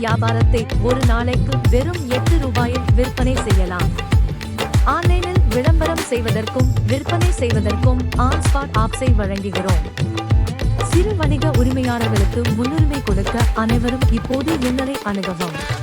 வியாபாரத்தை ஒரு நாளைக்கு வெறும் 8 ரூபாயில் விற்பனை செய்யலாம். ஆன்லைனில் விளம்பரம் செய்வதற்கும் விற்பனை செய்வதற்கும் ஆன்ஸ்பாட் ஆப்ஸை வழங்குகிறோம். சிறு வணிக உரிமையாளர்களுக்கு முன்னுரிமை கொடுக்க அனைவரும் இப்போது எங்களை அணுகவும்.